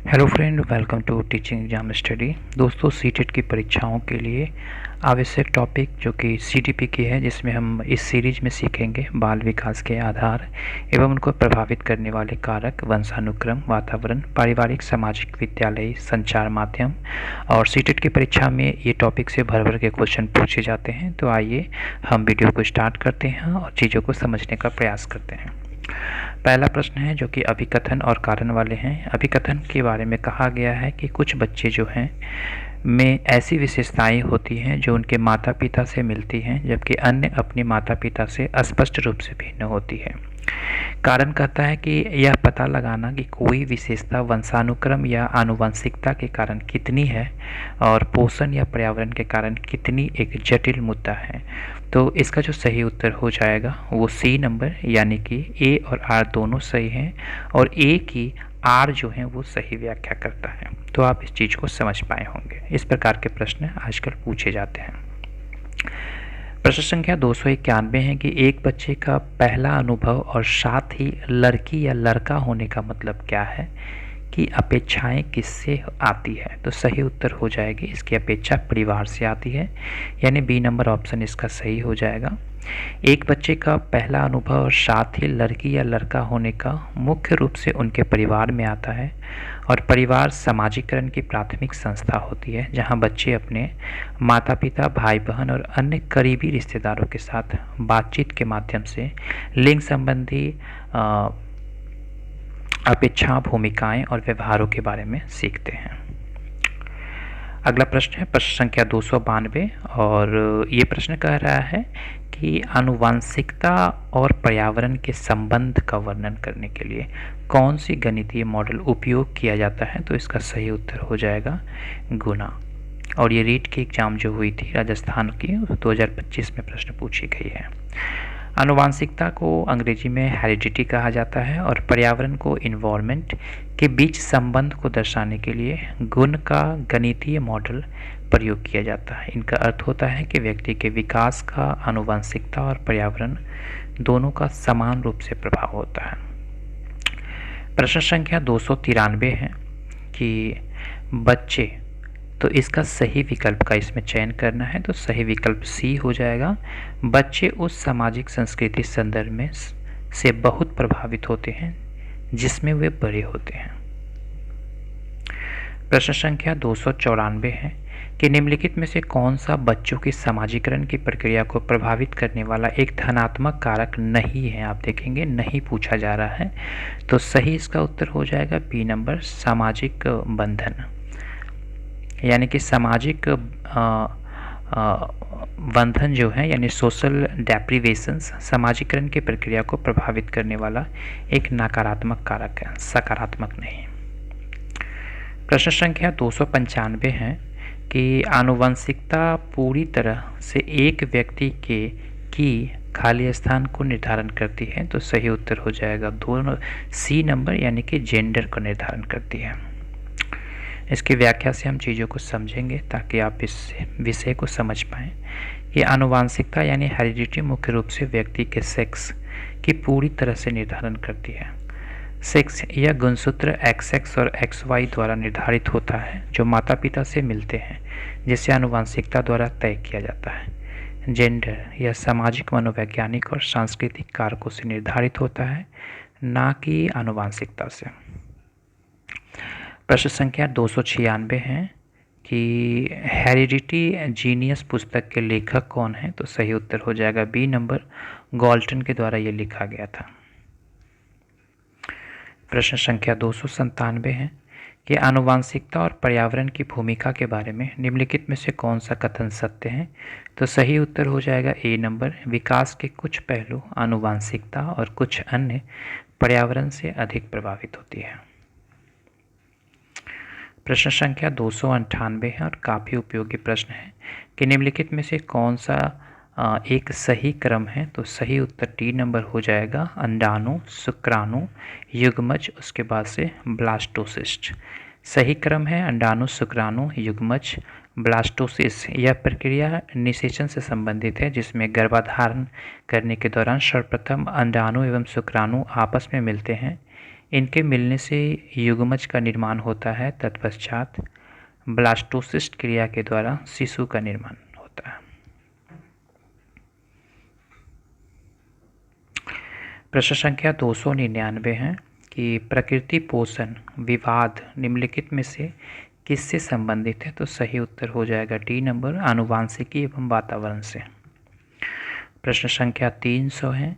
Hello friend, welcome to teaching exam study. दोस्तों, CTET की परीक्षाओं के लिए आवश्यक टॉपिक जो कि सीटीपी की है, जिसमें हम इस सीरीज में सीखेंगे बाल विकास के आधार एवं उनको प्रभावित करने वाले कारक, वंशानुक्रम, वातावरण, पारिवारिक, सामाजिक, विद्यालय, संचार माध्यम। और सीटेट की परीक्षा में ये टॉपिक से भर भर के क्वेश्चन पूछे जाते हैं। तो आइए हम वीडियो को स्टार्ट करते हैं और चीज़ों को समझने का प्रयास करते हैं। पहला प्रश्न है जो कि अभिकथन और कारण वाले हैं। अभिकथन के बारे में कहा गया है कि कुछ बच्चे जो हैं में ऐसी विशेषताएं होती हैं जो उनके माता पिता से मिलती हैं, जबकि अन्य अपने माता पिता से स्पष्ट रूप से भिन्न होती है। कारण कहता है कि यह पता लगाना कि कोई विशेषता वंशानुक्रम या आनुवंशिकता के कारण कितनी है और पोषण या पर्यावरण के कारण कितनी, एक जटिल मुद्दा है। तो इसका जो सही उत्तर हो जाएगा वो सी नंबर, यानी कि ए और आर दोनों सही हैं और ए की आर जो है वो सही व्याख्या करता है। तो आप इस चीज़ को समझ पाए होंगे। इस प्रकार के प्रश्न आजकल पूछे जाते हैं। प्रश्न संख्या 291 है कि एक बच्चे का पहला अनुभव और साथ ही लड़की या लड़का होने का मतलब क्या है, कि अपेक्षाएं किससे आती है। तो सही उत्तर हो जाएगी इसकी अपेक्षा परिवार से आती है, यानी बी नंबर ऑप्शन इसका सही हो जाएगा। एक बच्चे का पहला अनुभव और साथ ही लड़की या लड़का होने का मुख्य रूप से उनके परिवार में आता है, और परिवार समाजीकरण की प्राथमिक संस्था होती है जहां बच्चे अपने माता पिता, भाई बहन और अन्य करीबी रिश्तेदारों के साथ बातचीत के माध्यम से लिंग संबंधी अपेक्षा, भूमिकाएं और व्यवहारों के बारे में सीखते हैं। अगला प्रश्न है प्रश्न संख्या 292, और ये प्रश्न कह रहा है कि आनुवांशिकता और पर्यावरण के संबंध का वर्णन करने के लिए कौन सी गणितीय मॉडल उपयोग किया जाता है। तो इसका सही उत्तर हो जाएगा गुणा। और ये रीट की एग्जाम जो हुई थी राजस्थान की, 2025 में प्रश्न पूछी गई है। आनुवांशिकता को अंग्रेजी में हेरिडिटी कहा जाता है और पर्यावरण को इन्वायरमेंट के बीच संबंध को दर्शाने के लिए गुण का गणितीय मॉडल प्रयोग किया जाता है। इनका अर्थ होता है कि व्यक्ति के विकास का आनुवांशिकता और पर्यावरण दोनों का समान रूप से प्रभाव होता है। प्रश्न संख्या 293 है कि बच्चे, तो इसका सही विकल्प का इसमें चयन करना है। तो सही विकल्प सी हो जाएगा। बच्चे उस सामाजिक संस्कृति संदर्भ में से बहुत प्रभावित होते हैं जिसमें वे बड़े होते हैं। प्रश्न संख्या 294 है कि निम्नलिखित में से कौन सा बच्चों की समाजीकरण की प्रक्रिया को प्रभावित करने वाला एक धनात्मक कारक नहीं है। आप देखेंगे नहीं पूछा जा रहा है, तो सही इसका उत्तर हो जाएगा बी नंबर, सामाजिक बंधन, यानी कि सामाजिक बंधन जो है, यानी सोशल डेप्रिवेशंस, समाजीकरण की प्रक्रिया को प्रभावित करने वाला एक नकारात्मक कारक है, सकारात्मक नहीं। प्रश्न संख्या 295 है कि आनुवंशिकता पूरी तरह से एक व्यक्ति की खाली स्थान को निर्धारण करती है। तो सही उत्तर हो जाएगा दोनों, सी नंबर, यानी कि जेंडर को निर्धारण करती है। इसकी व्याख्या से हम चीज़ों को समझेंगे ताकि आप इस विषय को समझ पाएँ। ये आनुवांशिकता यानी हेरिडिटी मुख्य रूप से व्यक्ति के सेक्स की पूरी तरह से निर्धारण करती है। सेक्स या गुणसूत्र XX और XY द्वारा निर्धारित होता है जो माता पिता से मिलते हैं, जिसे आनुवांशिकता द्वारा तय किया जाता है। जेंडर या सामाजिक, मनोवैज्ञानिक और सांस्कृतिक कारकों से निर्धारित होता है, ना कि आनुवांशिकता से। प्रश्न संख्या 296 है कि हेरिडिटी जीनियस पुस्तक के लेखक कौन है। तो सही उत्तर हो जाएगा बी नंबर, गॉल्टन के द्वारा ये लिखा गया था। प्रश्न संख्या 297 है कि आनुवांशिकता और पर्यावरण की भूमिका के बारे में निम्नलिखित में से कौन सा कथन सत्य है। तो सही उत्तर हो जाएगा ए नंबर, विकास के कुछ पहलू आनुवांशिकता और कुछ अन्य पर्यावरण से अधिक प्रभावित होती है। प्रश्न संख्या 298 है और काफ़ी उपयोगी प्रश्न है कि निम्नलिखित में से कौन सा एक सही क्रम है। तो सही उत्तर डी नंबर हो जाएगा, अंडाणु, शुक्राणु, युग्मज, उसके बाद से ब्लास्टोसिस्ट। सही क्रम है अंडाणु, शुक्राणु, युग्मज, ब्लास्टोसिस। यह प्रक्रिया निषेचन से संबंधित है जिसमें गर्भाधारण करने के दौरान सर्वप्रथम अंडाणु एवं शुक्राणु आपस में मिलते हैं। इनके मिलने से युग्मज का निर्माण होता है। तत्पश्चात ब्लास्टोसिस्ट क्रिया के द्वारा शिशु का निर्माण होता है। प्रश्न संख्या 299 है कि प्रकृति पोषण विवाद निम्नलिखित में से किससे संबंधित है? तो सही उत्तर हो जाएगा डी नंबर, आनुवांशिकी एवं वातावरण से। प्रश्न संख्या 300 है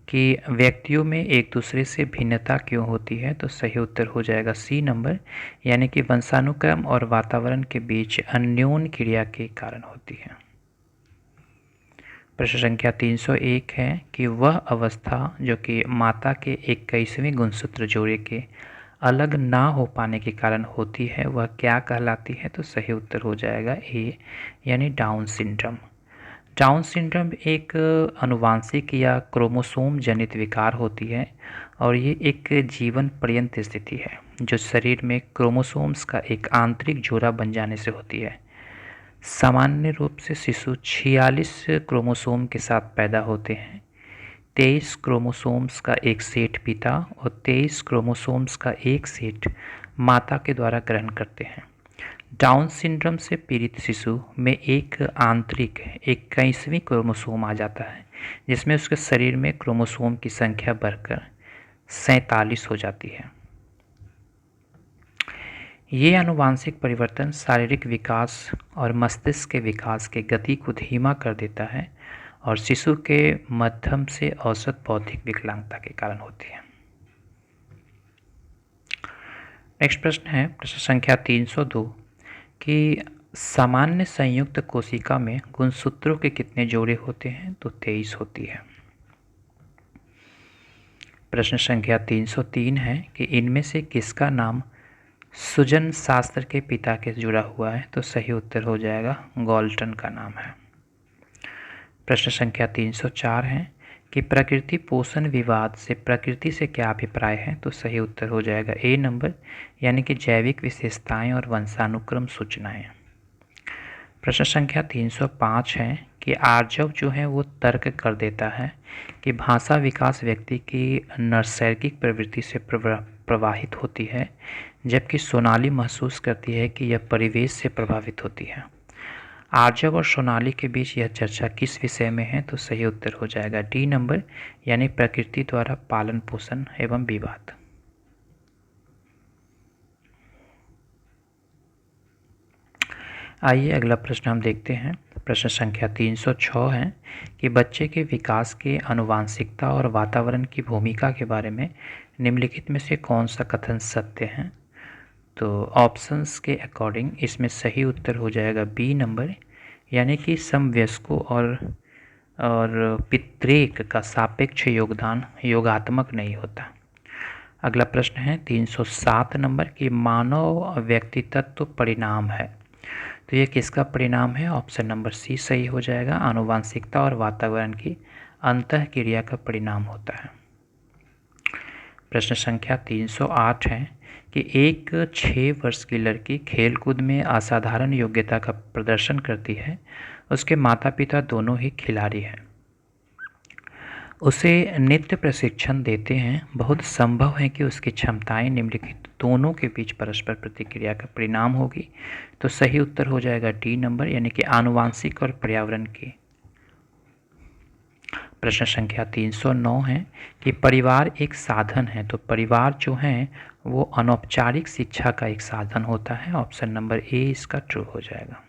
कि व्यक्तियों में एक दूसरे से भिन्नता क्यों होती है? तो सही उत्तर हो जाएगा सी नंबर, यानी कि वंशानुक्रम और वातावरण के बीच अन्योन्य क्रिया के कारण होती है। प्रश्न संख्या 301 है कि वह अवस्था जो कि माता के 21वें गुणसूत्र जोड़े के अलग ना हो पाने के कारण होती है वह क्या कहलाती है? तो सही उत्तर हो जाएगा ए, यानी डाउन सिंड्रोम। डाउन सिंड्रोम एक आनुवांशिक या क्रोमोसोम जनित विकार होती है और ये एक जीवन पर्यंत स्थिति है जो शरीर में क्रोमोसोम्स का एक आंतरिक जोड़ा बन जाने से होती है। सामान्य रूप से शिशु 46 क्रोमोसोम के साथ पैदा होते हैं। 23 क्रोमोसोम्स का एक सेट पिता और 23 क्रोमोसोम्स का एक सेट माता के द्वारा ग्रहण करते हैं। डाउन सिंड्रोम से पीड़ित शिशु में एक आंतरिक 21वीं क्रोमोसोम आ जाता है जिसमें उसके शरीर में क्रोमोसोम की संख्या बढ़कर 47 हो जाती है। ये आनुवांशिक परिवर्तन शारीरिक विकास और मस्तिष्क के विकास के गति को धीमा कर देता है और शिशु के मध्यम से औसत बौद्धिक विकलांगता के कारण होती है। नेक्स्ट प्रश्न है प्रश्न संख्या 302 कि सामान्य संयुक्त कोशिका में गुणसूत्रों के कितने जोड़े होते हैं? तो 23 होती है। प्रश्न संख्या 303 है कि इनमें से किसका नाम सुजन शास्त्र के पिता के जुड़ा हुआ है? तो सही उत्तर हो जाएगा गॉल्टन का नाम है। प्रश्न संख्या 304 है कि प्रकृति पोषण विवाद से प्रकृति से क्या अभिप्राय है? तो सही उत्तर हो जाएगा ए नंबर, यानी कि जैविक विशेषताएं और वंशानुक्रम सूचनाएं। प्रश्न संख्या 305 है कि आर्जव जो है वो तर्क कर देता है कि भाषा विकास व्यक्ति की नैसर्गिक प्रवृत्ति से प्रवाहित होती है, जबकि सोनाली महसूस करती है कि यह परिवेश से प्रभावित होती है। आर्जव और सोनाली के बीच यह चर्चा किस विषय में है? तो सही उत्तर हो जाएगा डी नंबर, यानी प्रकृति द्वारा पालन पोषण एवं विवाद। आइए अगला प्रश्न हम देखते हैं। प्रश्न संख्या 306 है कि बच्चे के विकास के आनुवांशिकता और वातावरण की भूमिका के बारे में निम्नलिखित में से कौन सा कथन सत्य है? तो ऑप्शंस के अकॉर्डिंग इसमें सही उत्तर हो जाएगा बी नंबर, यानी कि समवयस्कों और पितृक का सापेक्ष योगदान योगात्मक नहीं होता। अगला प्रश्न है 307 नंबर की मानव व्यक्तित्व परिणाम है, तो ये किसका परिणाम है? ऑप्शन नंबर सी सही हो जाएगा, आनुवांशिकता और वातावरण की अंतःक्रिया का परिणाम होता है। प्रश्न संख्या 308 है कि एक 6 वर्ष की लड़की खेलकूद में असाधारण योग्यता का प्रदर्शन करती है। उसके माता पिता दोनों ही खिलाड़ी हैं, उसे नित्य प्रशिक्षण देते हैं। बहुत संभव है कि उसकी क्षमताएं निम्नलिखित दोनों के बीच परस्पर प्रतिक्रिया का परिणाम होगी। तो सही उत्तर हो जाएगा डी नंबर, यानी कि आनुवांशिक और पर्यावरण की। प्रश्न संख्या 309 है कि परिवार एक साधन है, तो परिवार जो है वो अनौपचारिक शिक्षा का एक साधन होता है। ऑप्शन नंबर ए इसका ट्रू हो जाएगा।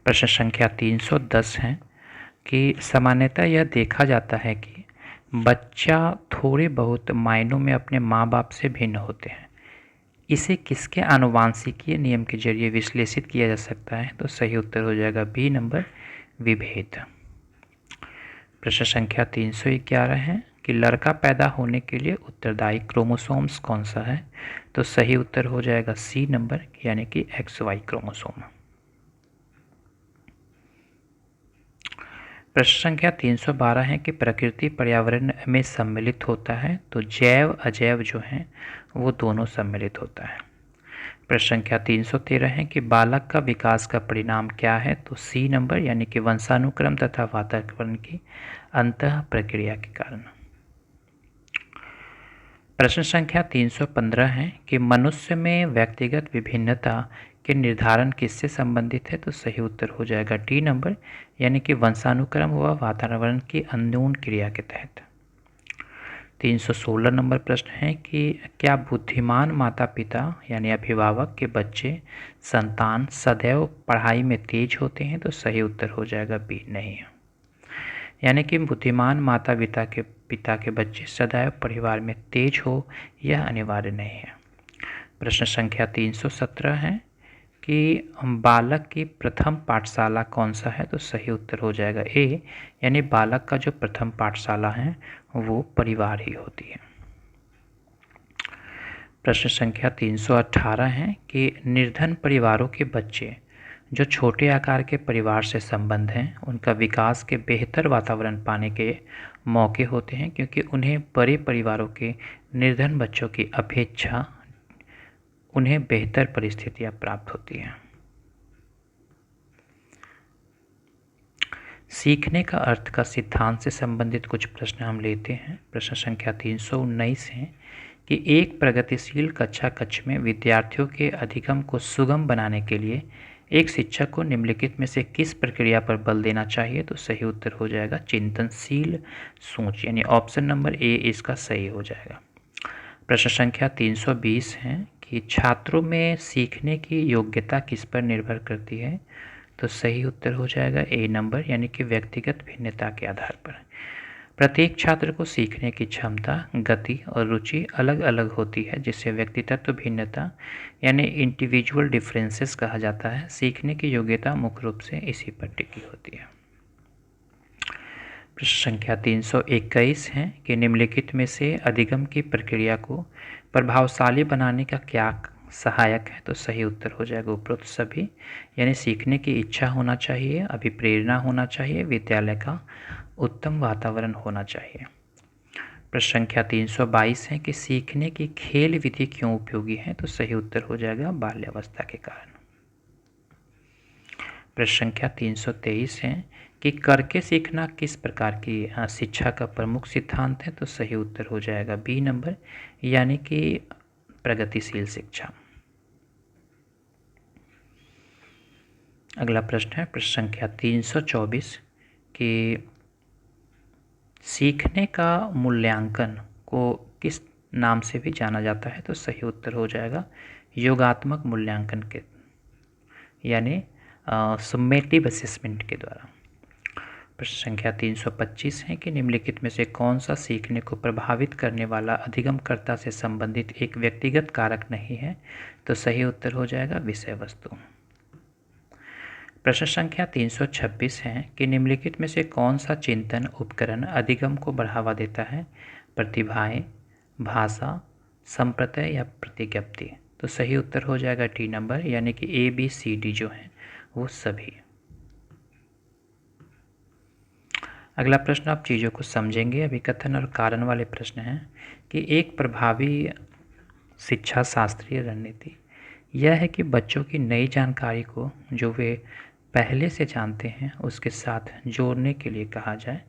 प्रश्न संख्या 310 है कि सामान्यतः यह देखा जाता है कि बच्चा थोड़े बहुत मायनों में अपने माँ बाप से भिन्न होते हैं। इसे किसके आनुवांशिकीय नियम के जरिए विश्लेषित किया जा सकता है? तो सही उत्तर हो जाएगा बी नंबर, विभेद। प्रश्न संख्या 311 है कि लड़का पैदा होने के लिए उत्तरदायी क्रोमोसोम्स कौन सा है? तो सही उत्तर हो जाएगा सी नंबर, यानी कि XY क्रोमोसोम। प्रश्न संख्या 312 है कि प्रकृति पर्यावरण में सम्मिलित होता है, तो जैव अजैव जो हैं वो दोनों सम्मिलित होता है। प्रश्न संख्या 313 है कि बालक का विकास का परिणाम क्या है? तो सी नंबर, यानी कि वंशानुक्रम तथा वातावरण की अंतः प्रक्रिया के कारण। प्रश्न संख्या 315 है कि मनुष्य में व्यक्तिगत विभिन्नता के निर्धारण किससे संबंधित है? तो सही उत्तर हो जाएगा डी नंबर, यानी कि वंशानुक्रम व वातावरण की अन्योन्य क्रिया के तहत। 316 नंबर प्रश्न है कि क्या बुद्धिमान माता पिता यानी अभिभावक के बच्चे संतान सदैव पढ़ाई में तेज होते हैं? तो सही उत्तर हो जाएगा बी, नहीं है। यानी कि बुद्धिमान माता पिता के बच्चे सदैव परिवार में तेज हो यह अनिवार्य नहीं है। प्रश्न संख्या 317 है कि बालक की प्रथम पाठशाला कौन सा है? तो सही उत्तर हो जाएगा ए, यानी बालक का जो प्रथम पाठशाला है वो परिवार ही होती है। प्रश्न संख्या 318 है कि निर्धन परिवारों के बच्चे जो छोटे आकार के परिवार से संबंध हैं उनका विकास के बेहतर वातावरण पाने के मौके होते हैं, क्योंकि उन्हें बड़े परिवारों के निर्धन बच्चों की अपेक्षा उन्हें बेहतर परिस्थितियां प्राप्त होती हैं। सीखने का अर्थ का सिद्धांत से संबंधित कुछ प्रश्न हम लेते हैं। प्रश्न संख्या 319 है कि एक प्रगतिशील कक्षा कक्ष में विद्यार्थियों के अधिगम को सुगम बनाने के लिए एक शिक्षक को निम्नलिखित में से किस प्रक्रिया पर बल देना चाहिए? तो सही उत्तर हो जाएगा चिंतनशील सोच, यानी ऑप्शन नंबर ए इसका सही हो जाएगा। प्रश्न संख्या 320 है कि छात्रों में सीखने की योग्यता किस पर निर्भर करती है? तो सही उत्तर हो जाएगा ए नंबर, यानी कि व्यक्तिगत भिन्नता के आधार पर। प्रत्येक छात्र को सीखने की क्षमता, गति और रुचि अलग अलग होती है, जिसे व्यक्तित्व भिन्नता यानी इंडिविजुअल डिफरेंसेस कहा जाता है। सीखने की योग्यता मुख्य रूप से इसी पर टिकी होती है। प्रश्न संख्या 321 है कि निम्नलिखित में से अधिगम की प्रक्रिया को प्रभावशाली बनाने का क्या सहायक है? तो सही उत्तर हो जाएगा उपरोक्त सभी, यानी सीखने की इच्छा होना चाहिए, अभिप्रेरणा होना चाहिए, विद्यालय का उत्तम वातावरण होना चाहिए। प्रश्न संख्या 322 है कि सीखने की खेल विधि क्यों उपयोगी है? तो सही उत्तर हो जाएगा बाल्यावस्था के कारण। प्रश्न संख्या 323 है कि करके सीखना किस प्रकार की शिक्षा का प्रमुख सिद्धांत है? तो सही उत्तर हो जाएगा बी नंबर, यानी कि प्रगतिशील शिक्षा। अगला प्रश्न है प्रश्न संख्या 324 कि सीखने का मूल्यांकन को किस नाम से भी जाना जाता है? तो सही उत्तर हो जाएगा योगात्मक मूल्यांकन के, यानी समेटिव असेसमेंट के द्वारा। प्रश्न संख्या 325 है कि निम्नलिखित में से कौन सा सीखने को प्रभावित करने वाला अधिगमकर्ता से संबंधित एक व्यक्तिगत कारक नहीं है? तो सही उत्तर हो जाएगा विषय वस्तु। प्रश्न संख्या 326 है कि निम्नलिखित में से कौन सा चिंतन उपकरण अधिगम को बढ़ावा देता है? प्रतिभाएं, भाषा, संप्रत्यय या प्रतिज्ञप्ति? तो सही उत्तर हो जाएगा टी नंबर, यानी कि ए बी सी डी जो है वो सभी। अगला प्रश्न आप चीज़ों को समझेंगे। अभी कथन और कारण वाले प्रश्न हैं कि एक प्रभावी शिक्षा शास्त्रीय रणनीति यह है कि बच्चों की नई जानकारी को जो वे पहले से जानते हैं उसके साथ जोड़ने के लिए कहा जाए,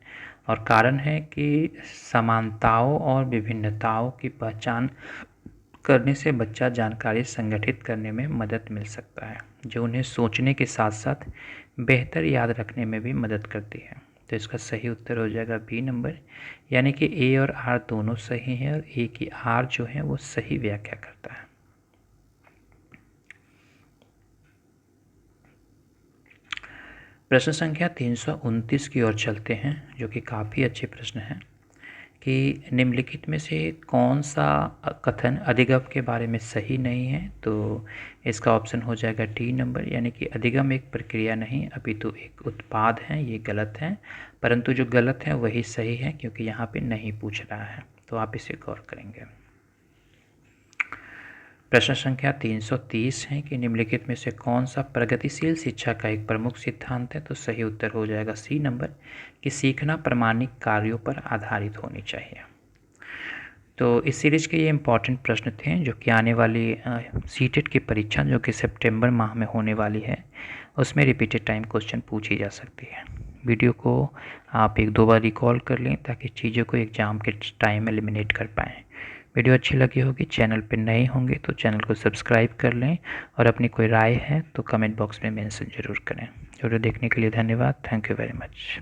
और कारण है कि समानताओं और विभिन्नताओं की पहचान करने से बच्चा जानकारी संगठित करने में मदद मिल सकता है, जो उन्हें सोचने के साथ साथ बेहतर याद रखने में भी मदद करती है। तो इसका सही उत्तर हो जाएगा बी नंबर, यानी कि ए और आर दोनों सही हैं, और ए की आर जो है वो सही व्याख्या करता है। प्रश्न संख्या 329 की ओर चलते हैं, जो कि काफ़ी अच्छे प्रश्न हैं कि निम्नलिखित में से कौन सा कथन अधिगम के बारे में सही नहीं है? तो इसका ऑप्शन हो जाएगा डी नंबर, यानी कि अधिगम एक प्रक्रिया नहीं अपितु एक उत्पाद है। ये गलत है, परंतु जो गलत है वही सही है, क्योंकि यहाँ पे नहीं पूछ रहा है, तो आप इसे गौर करेंगे। प्रश्न संख्या 330 है कि निम्नलिखित में से कौन सा प्रगतिशील शिक्षा का एक प्रमुख सिद्धांत है? तो सही उत्तर हो जाएगा सी नंबर, कि सीखना प्रामाणिक कार्यों पर आधारित होनी चाहिए। तो इस सीरीज के ये इम्पॉर्टेंट प्रश्न थे जो कि आने वाली सीटेट की परीक्षा जो कि सितंबर माह में होने वाली है उसमें रिपीटेड टाइम क्वेश्चन पूछी जा सकती है। वीडियो को आप एक दो बार रिकॉल कर लें ताकि चीज़ों को एग्ज़ाम के टाइम एलिमिनेट कर पाएँ। वीडियो अच्छी लगी होगी, चैनल पर नए होंगे तो चैनल को सब्सक्राइब कर लें और अपनी कोई राय है तो कमेंट बॉक्स में मेंशन ज़रूर करें। वीडियो देखने के लिए धन्यवाद। Thank you very much.